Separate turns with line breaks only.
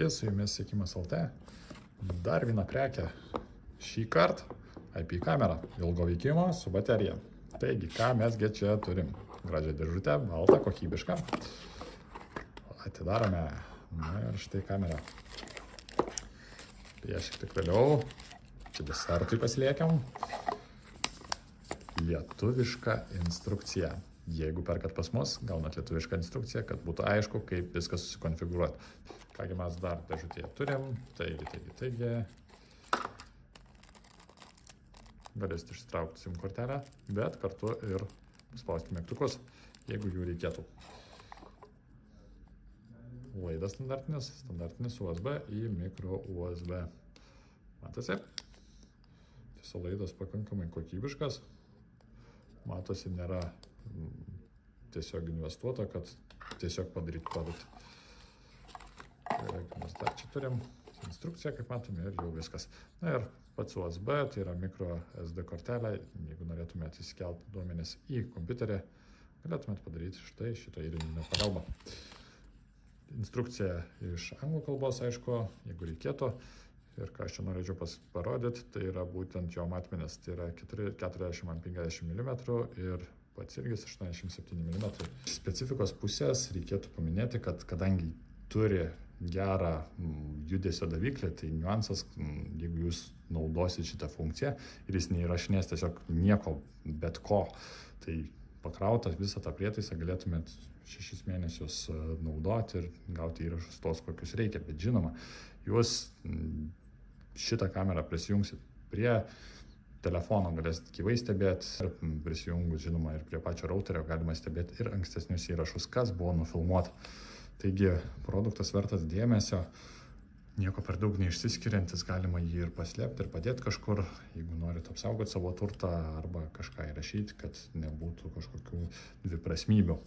Sveiki, su jumis Siekimas LT. Dar viena prekė. Šį kartą IP kamera ilgo veikimo su baterija. Taigi, ką mesgi čia turim? Gražią dėžutę, baltą, kokybišką. Atidarome. Na ir štai kamera. Prieš tik vėliau. Čia desertui pasiliekiam. Lietuviška instrukcija. Jeigu perkat pas mus, gaunat lietuvišką instrukciją, kad būtų aišku, kaip viską susikonfigūruoti. Kągi mes dar dėžutėje turim. Taigi. Galėsite išsitraukti SIM kortelę, bet kartu ir spausti mygtukus, jeigu jų reikėtų. Laidas standartinis USB į micro USB. Matosi? Tiesa, laidas pakankamai kokybiškas. Matosi, nėra tiesiog investuota, kad tiesiog padaryti produktą. Mes dar čia turim instrukciją, kaip matome, ir jau viskas. Na ir pats USB, tai yra micro SD kortelė. Jeigu norėtumėte įsikelti duomenis į kompiuterį, galėtumėte padaryti štai šito įrenginio pagalba. Instrukcija iš anglų kalbos, aišku, jeigu reikėtų. Ir ką aš čia norėčiau parodyti, tai yra būtent jo matmenis. Tai yra 40x50 mm ir pats irgis 87 mm. Specifikos pusės reikėtų paminėti, kad kadangi turi gerą judesio daviklį, tai niuansas, jeigu jūs naudosit šitą funkciją ir jis neįrašinės tiesiog nieko, bet ko, tai pakrautą visą tą prietaisą galėtumėt 6 mėnesius naudoti ir gauti įrašus tos, kokius reikia. Bet žinoma, jūs šitą kamerą prisijungsit prie telefono, galėsit gyvai stebėti ir prisijungus, žinoma, ir prie pačio routerio galima stebėti ir ankstesnius įrašus, kas buvo nufilmuota. Taigi, produktas vertas dėmesio, nieko per daug neišsiskiriantis, galima jį ir paslėpti ir padėti kažkur, jeigu norit apsaugoti savo turtą arba kažką įrašyti, kad nebūtų kažkokių dviprasmybių.